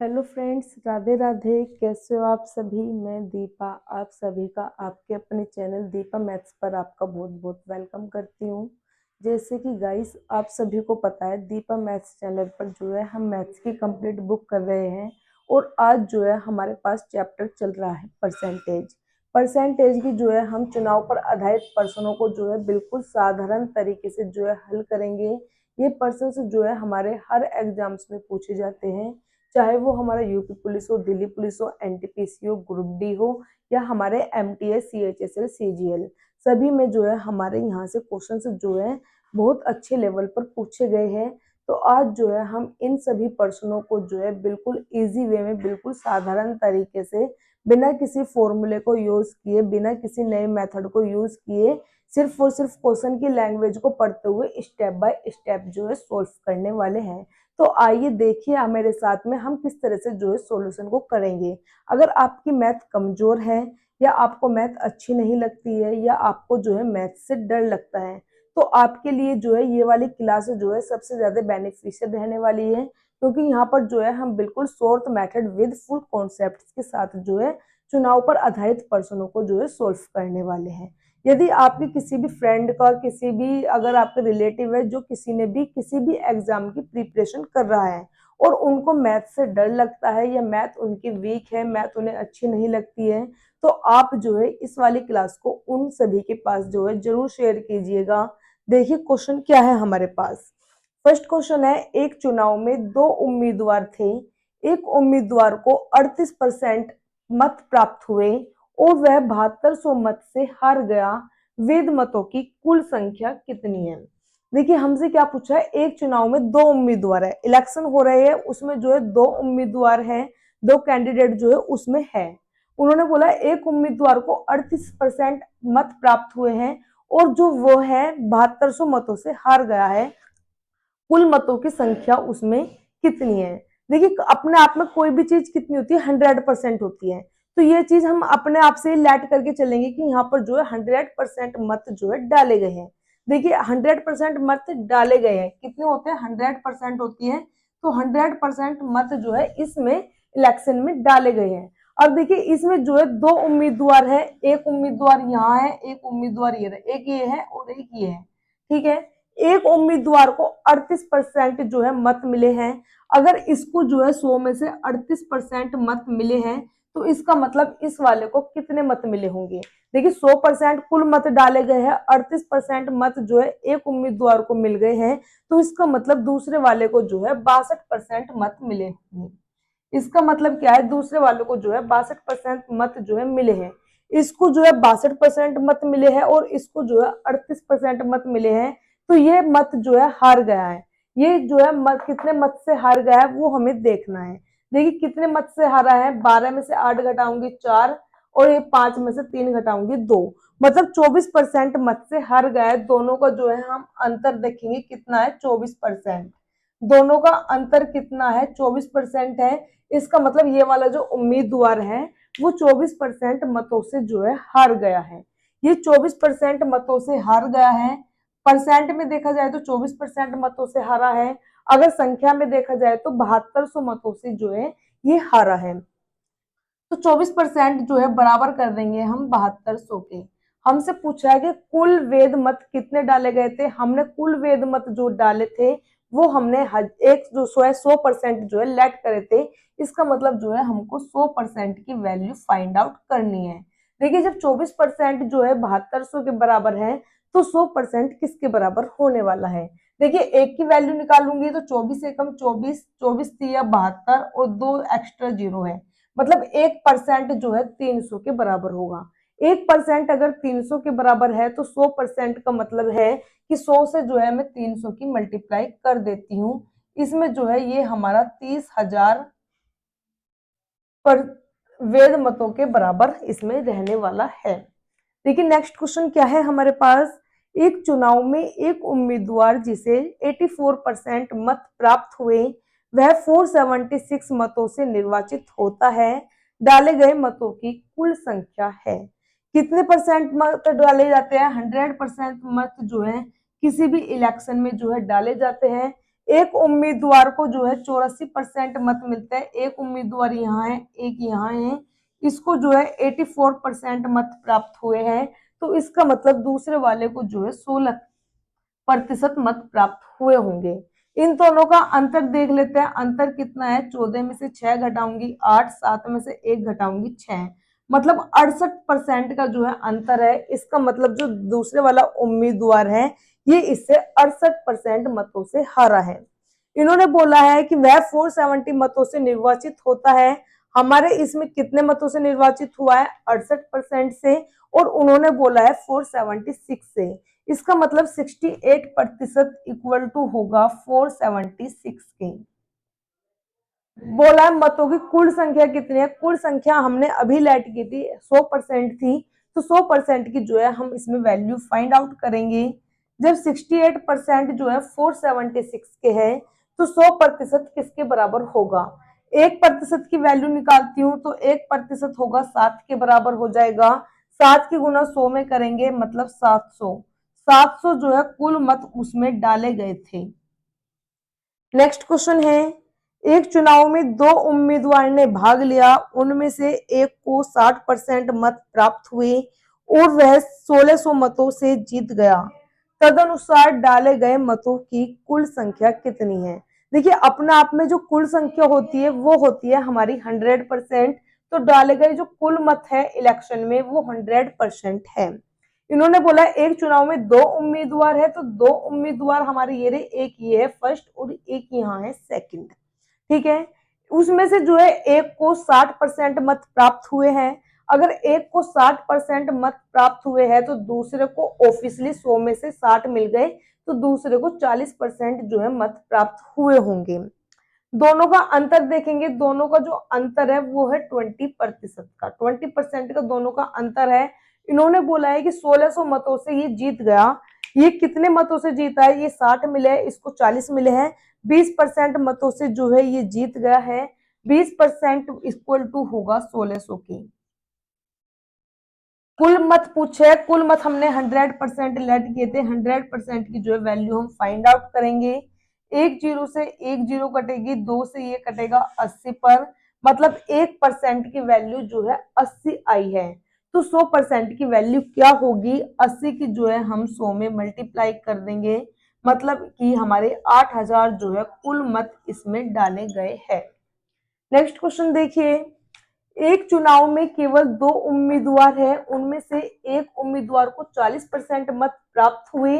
Hello friends, Radhe Radhe. कैसे हो आप सभी? मैं दीपा आप सभी का आपके अपने चैनल दीपा मैथ्स पर आपका बहुत बहुत वेलकम करती हूँ। जैसे कि गाइस आप सभी को पता है, दीपा मैथ्स चैनल पर जो है हम मैथ्स की कंप्लीट बुक कर रहे हैं। और आज जो है हमारे पास चैप्टर चल रहा है परसेंटेज। परसेंटेज की जो है हम चुनाव पर आधारित प्रश्नों को जो है बिल्कुल साधारण तरीके से जो है हल करेंगे। ये प्रश्न जो है हमारे हर एग्जाम्स में पूछे जाते हैं, चाहे वो हमारा यूपी पुलिस हो, दिल्ली पुलिस हो, एनटीपीसी हो, ग्रुप डी हो, या हमारे एमटीएस, सीएचएसएल, सीजीएल, सभी में जो है हमारे यहाँ से क्वेश्चन जो है बहुत अच्छे लेवल पर पूछे गए हैं। तो आज जो है हम इन सभी प्रश्नों को जो है बिल्कुल इजी वे में, बिल्कुल साधारण तरीके से, बिना किसी फॉर्मूले को यूज किए, बिना किसी नए मेथड को यूज किए, सिर्फ और सिर्फ क्वेश्चन की लैंग्वेज को पढ़ते हुए स्टेप बाय स्टेप जो है सोल्व करने वाले हैं। तो आइए देखिए आप मेरे साथ में हम किस तरह से जो है सॉल्यूशन को करेंगे। अगर आपकी मैथ कमजोर है, या आपको मैथ अच्छी नहीं लगती है, या आपको जो है मैथ से डर लगता है, तो आपके लिए जो है ये वाली क्लास जो है सबसे ज्यादा बेनिफिशियल रहने वाली है। क्योंकि यहाँ पर जो है हम बिल्कुल short method with full concept के साथ जो है चुनाव पर आधारित प्रश्नों को जो है सोल्व करने वाले हैं। यदि आपके किसी भी फ्रेंड का, किसी भी अगर आपके रिलेटिव है जो किसी ने भी किसी भी एग्जाम की प्रिपरेशन कर रहा है, और उनको मैथ से डर लगता है, या मैथ उनकी वीक है, मैथ उन्हें अच्छी नहीं लगती है, तो आप जो है इस वाली क्लास को उन सभी के पास जो है जरूर शेयर कीजिएगा। देखिए क्वेश्चन क्या है हमारे पास। फर्स्ट क्वेश्चन है, एक चुनाव में दो उम्मीदवार थे। एक उम्मीदवार को 38% मत प्राप्त हुए और वह 7200 मत से हार गया। वेद मतों की कुल संख्या कितनी है? देखिए हमसे क्या पूछा है, एक चुनाव में दो उम्मीदवार है, इलेक्शन हो रहे हैं, उसमें जो है दो उम्मीदवार हैं, दो कैंडिडेट जो है उसमें है। उन्होंने बोला एक उम्मीदवार को 38% मत प्राप्त हुए हैं, और जो वो है 7200 मतों से हार गया है। कुल मतों की संख्या उसमें कितनी है? देखिए अपने आप में कोई भी चीज कितनी होती है, 100% होती है। तो ये चीज हम अपने आप से लेट करके चलेंगे कि यहाँ पर जो है 100% मत जो है डाले गए हैं। देखिए 100% मत डाले गए हैं, कितने होते हैं, 100% होती है। तो 100% मत जो है इसमें इलेक्शन में डाले गए हैं। अब देखिए इसमें जो है दो उम्मीदवार है, एक उम्मीदवार यहाँ है, एक उम्मीदवार ये है, एक ये है और एक ये है। ठीक है, एक उम्मीदवार को 38% जो है मत मिले हैं। अगर इसको जो है 100 में से 38% मत मिले हैं, तो इसका मतलब इस वाले को कितने मत मिले होंगे? देखिए 100% कुल मत डाले गए हैं, 38% मत जो है एक उम्मीदवार को मिल गए हैं, तो इसका मतलब दूसरे वाले को जो है 62% मत मिले होंगे। इसका मतलब क्या है, दूसरे वालों को जो है 62% मत जो है मिले हैं। इसको जो है 62% मत मिले हैं, और इसको जो है 38% मत मिले हैं। तो ये मत जो है हार गया है। ये जो है मत कितने मत से हार गया है वो हमें देखना है। देखिए कितने मत से हारा है, 12 में से 8 घटाऊंगी 4, और ये 5 में से 3 घटाऊंगी 2, मतलब 24% मत से हार गया है। दोनों का जो है हम अंतर देखेंगे कितना है, 24%। दोनों का अंतर कितना है, 24% है। इसका मतलब ये वाला जो उम्मीदवार है वो 24% मतों से जो है हार गया है। ये 24% मतों से हार गया है। परसेंट में देखा जाए तो 24% मतों से हारा है। अगर संख्या में देखा जाए तो 7200 मतों से जो है ये हारा है। तो 24% जो है बराबर कर देंगे हम 7200 के। हमसे पूछा है कि कुल वेद मत कितने डाले गए थे। हमने कुल वेद मत जो डाले थे वो हमने एक जो 100% जो है लेट करे थे। इसका मतलब जो है हमको 100% की वैल्यू फाइंड आउट करनी है। देखिए जब 24% जो है 7200 के बराबर है, तो 100% किसके बराबर होने वाला है? देखिए एक की वैल्यू निकालूंगी तो 24 एकम 24, 24 तिया 72, और 2 एक्स्ट्रा जीरो है, मतलब 1% जो है 300 के बराबर होगा। 1% अगर 300 के बराबर है, तो 100% का मतलब है कि 100 से जो है मैं 300 की मल्टीप्लाई कर देती हूँ। इसमें जो है ये हमारा 30,000 पर वेद मतों के बराबर इसमें रहने वाला है। देखिए नेक्स्ट क्वेश्चन क्या है हमारे पास। एक चुनाव में एक उम्मीदवार जिसे 84% मत प्राप्त हुए, वह 476 मतों से निर्वाचित होता है। डाले गए मतों की कुल संख्या है। कितने परसेंट मत डाले जाते हैं? 100% मत जो है किसी भी इलेक्शन में जो है डाले जाते हैं। एक उम्मीदवार को जो है 84% मत मिलते हैं, एक उम्मीदवार यहाँ है, एक यहाँ है, इसको जो है 84% मत प्राप्त हुए हैं। तो इसका मतलब दूसरे वाले को जो है 16% मत प्राप्त हुए होंगे। इन दोनों का अंतर देख लेते हैं। अंतर कितना है, 14 में से 6 घटाऊंगी 8, 7 में से 1 घटाऊंगी 6, मतलब 68% का जो है अंतर है। इसका मतलब जो दूसरे वाला उम्मीदवार है ये इससे 68% मतों से हारा है। इन्होंने बोला है कि वह 470 मतों से निर्वाचित होता है। हमारे इसमें कितने मतों से निर्वाचित हुआ है, 68% से, और उन्होंने बोला है 476 से। इसका मतलब 68% इक्वल टू होगा 476 के। बोला है मतों की कुल संख्या कितनी है, कुल संख्या हमने अभी लेट की थी 100% थी, तो 100% की जो है हम इसमें वैल्यू फाइंड आउट करेंगे। जब 68% जो है 476 के है तो 100% किसके बराबर होगा, 1% की वैल्यू निकालती हूँ तो 1% होगा 7 के बराबर हो जाएगा। 7 की गुना 100 में करेंगे मतलब 700। 700 जो है कुल मत उसमें डाले गए थे। नेक्स्ट क्वेश्चन है, एक चुनाव में 2 उम्मीदवार ने भाग लिया, उनमें से एक को 60% मत प्राप्त हुए और वह 1600 मतों से जीत गया। तदनुसार डाले गए मतों की कुल संख्या कितनी है। देखिए अपने आप में जो कुल संख्या होती है वो होती है हमारी 100%, तो डाले गए जो कुल मत है इलेक्शन में वो 100% है। इन्होंने बोला एक चुनाव में 2 उम्मीदवार है, तो 2 उम्मीदवार हमारे ये रहे, एक ये है फर्स्ट और एक यहाँ है सेकंड, ठीक है। उसमें से जो है एक को 60% मत प्राप्त हुए हैं। अगर एक को 60% मत प्राप्त हुए हैं तो दूसरे को ऑफिशियली 100 में से 60 मिल गए, तो दूसरे को 40% जो है मत प्राप्त हुए होंगे। दोनों का अंतर देखेंगे, दोनों का जो अंतर है वो है 20% का, 20% का दोनों का अंतर है। इन्होंने बोला है कि 1600 मतों से ये जीत गया। ये कितने मतों से जीता है, ये 60 मिले हैं, इसको 40 मिले हैं, 20% मतों से जो है ये जीत गया है। 20% इक्वल टू होगा 1600 की। कुल मत पूछे, कुल मत हमने 100% लेट किए थे, 100% की जो है वैल्यू हम फाइंड आउट करेंगे। एक जीरो से एक जीरो कटेगी, 2 से ये कटेगा 80 पर, मतलब 1% की वैल्यू जो है 80 आई है। तो 100% की वैल्यू क्या होगी, 80 की जो है हम 100 में मल्टीप्लाई कर देंगे, मतलब कि हमारे 8000 जो है कुल मत इसमें डाले गए हैं। नेक्स्ट क्वेश्चन देखिए, एक चुनाव में केवल 2 उम्मीदवार हैं, उनमें से एक उम्मीदवार को 40% मत प्राप्त हुए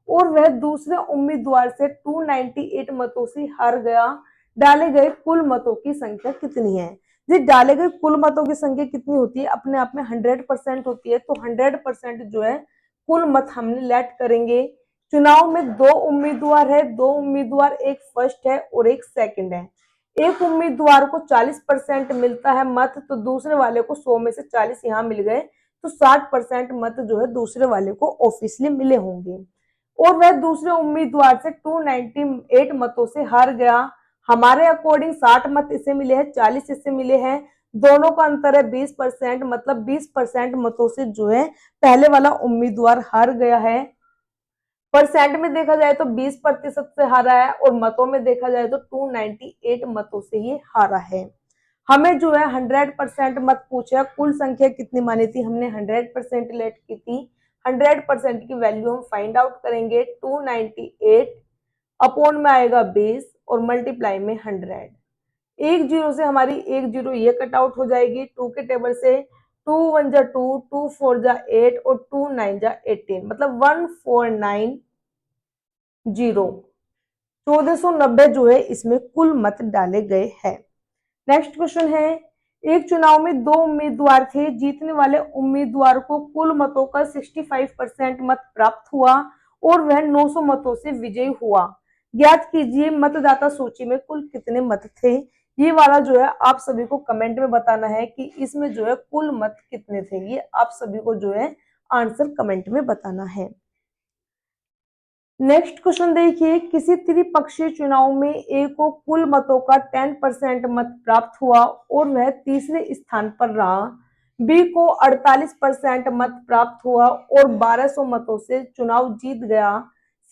और वह दूसरे उम्मीदवार से 298 मतों से हार गया। डाले गए कुल मतों की संख्या कितनी है। जी डाले गए कुल मतों की संख्या कितनी होती है, अपने आप में 100% होती है, तो 100% जो है कुल मत हमने लेट करेंगे। चुनाव में 2 उम्मीदवार है, 2 उम्मीदवार, एक फर्स्ट है और एक सेकंड है। एक उम्मीदवार को 40% मिलता है मत, तो दूसरे वाले को 100 में से 40 यहाँ मिल गए, तो 60% मत जो है दूसरे वाले को ऑफिशियली मिले होंगे। और वह दूसरे उम्मीदवार से 298 मतों से हार गया। हमारे अकॉर्डिंग 60 मत इसे मिले हैं, 40 इससे मिले हैं, दोनों का अंतर है 20%, मतलब 20% मतों से जो है पहले वाला उम्मीदवार हार गया है। परसेंट में देखा जाए तो 20% से हारा है और मतों में देखा जाए तो 298 मतों से ये हारा है। हमें जो है 100% मत पूछा, कुल संख्या कितनी मानी थी, हमने 100% लेट की थी। 100% की वैल्यू हम फाइंड आउट करेंगे, 298 अपॉन में आएगा 20 और मल्टीप्लाई में 100। एक जीरो से हमारी एक जीरो ये कट आउट हो जाएगी, 2 के टेबल से 2 1 जा 2, 2 4 जा 8 और 2 9 जा 18, मतलब 149 जीरो, 1490 जो है इसमें कुल मत डाले गए हैं। नेक्स्ट क्वेश्चन है, एक चुनाव में 2 उम्मीदवार थे, जीतने वाले उम्मीदवार को कुल मतों का 65% मत प्राप्त हुआ और वह 900 मतों से विजयी हुआ। ज्ञात कीजिए मतदाता सूची में कुल कितने मत थे। ये वाला जो है आप सभी को कमेंट में बताना है कि इसमें जो है कुल मत कितने थे, ये आप सभी को जो है आंसर कमेंट में बताना है। नेक्स्ट क्वेश्चन देखिए, किसी त्रिपक्षीय चुनाव में ए को कुल मतों का 10% मत प्राप्त हुआ और वह तीसरे स्थान पर रहा। बी को 48% मत प्राप्त हुआ और 1200 मतों से चुनाव जीत गया।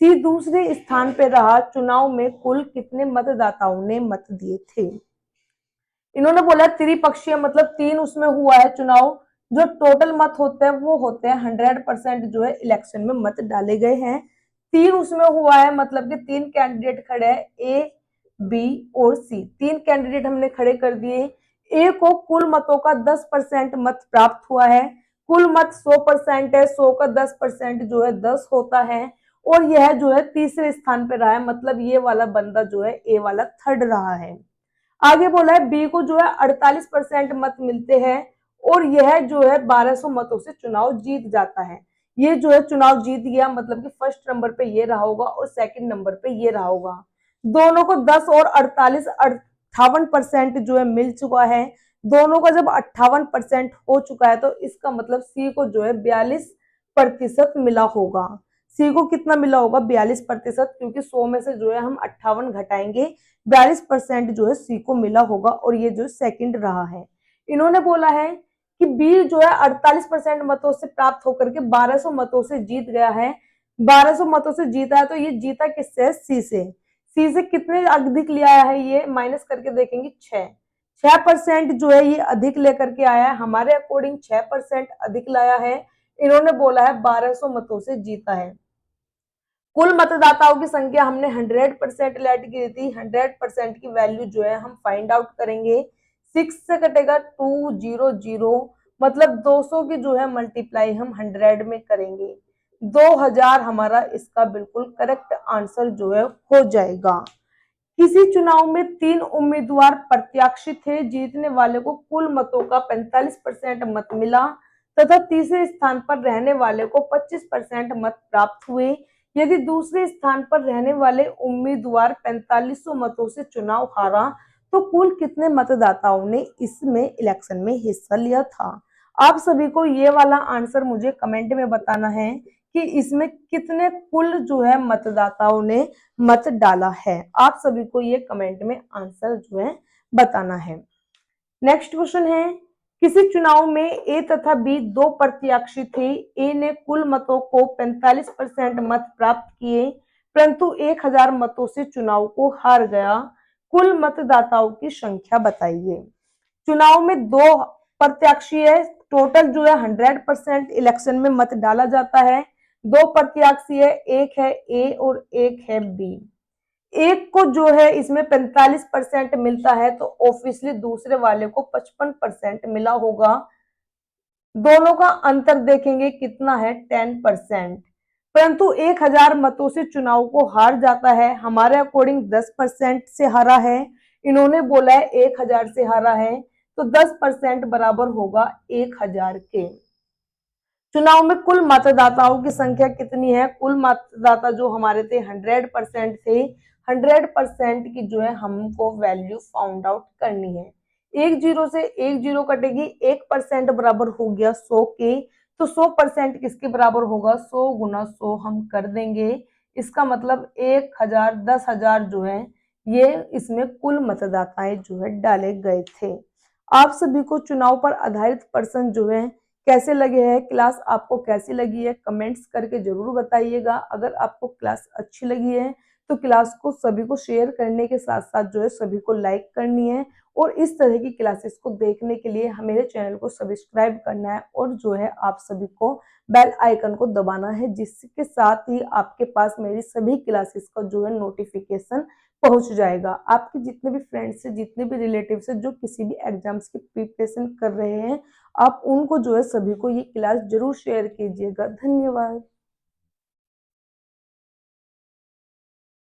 सी दूसरे स्थान पर रहा। चुनाव में कुल कितने मतदाताओं ने मत दिए थे? इन्होंने बोला त्रिपक्षीय, मतलब तीन उसमें हुआ है चुनाव। जो टोटल मत होते हैं वो होते हैं 100% जो है इलेक्शन में मत डाले गए हैं। तीन उसमें हुआ है, मतलब कि तीन कैंडिडेट खड़े हैं, ए बी और सी। तीन कैंडिडेट हमने खड़े कर दिए। ए को कुल मतों का 10% मत प्राप्त हुआ है। कुल मत 100% है, 100 का 10% जो है 10 होता है। और यह जो है तीसरे स्थान पर रहा है, मतलब ये वाला बंदा जो है ए वाला थर्ड रहा है। आगे बोला है बी को जो है 48% मत मिलते हैं और यह जो है 1200 मतों से चुनाव जीत जाता है। ये जो है चुनाव जीत गया, मतलब कि फर्स्ट नंबर पे ये रहा होगा और सेकंड नंबर पे ये रहा होगा। दोनों को 10 और 48 58% जो है मिल चुका है। दोनों का जब 58% हो चुका है तो इसका मतलब सी को जो है 42% मिला होगा। सी को कितना मिला होगा? 42%, क्योंकि 100 में से जो है हम 58 घटाएंगे, 42% जो है सी को मिला होगा और ये जो सेकंड रहा है। इन्होंने बोला है कि बी जो है 48% मतों से प्राप्त होकर के 1200 मतों से जीत गया है। 1200 मतों से जीता है तो ये जीता किससे? सी से। सी से कितने अधिक लिया है? ये माइनस करके देखेंगे 6% जो है ये अधिक लेकर के आया है। हमारे अकॉर्डिंग 6% अधिक लाया है। इन्होंने बोला है 1200 मतों से जीता है। कुल मतदाताओं की संख्या हमने 100% लेट की थी। 100% की वैल्यू जो है हम फाइंड आउट करेंगे। 6 से कटेगा 200, मतलब 200 की जो है मल्टीप्लाई हम 100 में करेंगे। 2000 हमारा इसका बिल्कुल करेक्ट आंसर जो है हो जाएगा। किसी चुनाव में 3 उम्मीदवार प्रत्याशी थे। जीतने वाले को कुल मतों का 45% मत मिला तथा तीसरे स्थान पर रहने वाले को 25% मत प्राप्त हुए। यदि दूसरे स्थान पर रहने वाले उम्मीदवार 4500 मतों से चुनाव हारा तो कुल कितने मतदाताओं ने इसमें इलेक्शन में हिस्सा लिया था? आप सभी को ये वाला आंसर मुझे कमेंट में बताना है कि इसमें कितने कुल जो है मतदाताओं ने मत डाला है। आप सभी को ये कमेंट में आंसर जो है बताना है। नेक्स्ट क्वेश्चन है, किसी चुनाव में ए तथा बी दो प्रत्याशी थे। ए ने कुल मतों को 45% मत प्राप्त किए परंतु 1000 मतों से चुनाव को हार गया। कुल मतदाताओं की संख्या बताइए। चुनाव में दो प्रत्याशी है, टोटल जो है 100% इलेक्शन में मत डाला जाता है। दो प्रत्याशी है, एक है ए और एक है बी। एक को जो है इसमें 45% मिलता है तो ऑब्वियसली दूसरे वाले को 55% मिला होगा। दोनों का अंतर देखेंगे कितना है? 10%। परंतु 1000 मतों से चुनाव को हार जाता है। हमारे अकॉर्डिंग 10% से हारा है। इन्होंने बोला है 1000 से हारा है तो 10% बराबर होगा 1000 के। चुनाव में कुल मतदाताओं की संख्या कितनी है? कुल मतदाता जो हमारे थे 100% थे। 100% की जो है हमको वैल्यू फाउंड आउट करनी है। एक जीरो से एक जीरो कटेगी, 1% बराबर हो गया 100 के। तो 100% किसके बराबर होगा? 100 गुना 100 हम कर देंगे। इसका मतलब 1000, 10,000 जो है ये इसमें कुल मतदाताएं जो है डाले गए थे। आप सभी को चुनाव पर आधारित प्रश्न जो है कैसे लगे हैं, क्लास आपको कैसी लगी है, कमेंट्स करके जरूर बताइएगा। अगर आपको क्लास अच्छी लगी है तो क्लास को सभी को शेयर करने के साथ साथ जो है सभी को लाइक करनी है और इस तरह की क्लासेस को देखने के लिए मेरे चैनल को सब्सक्राइब करना है और जो है आप सभी को बेल आइकन को दबाना है, जिसके साथ ही आपके पास मेरी सभी क्लासेस का जो है नोटिफिकेशन पहुंच जाएगा। आपके जितने भी फ्रेंड्स है, जितने भी रिलेटिव्स है जो किसी भी एग्जाम्स की प्रिपरेशन कर रहे हैं, आप उनको जो है सभी को ये क्लास जरूर शेयर कीजिएगा। धन्यवाद।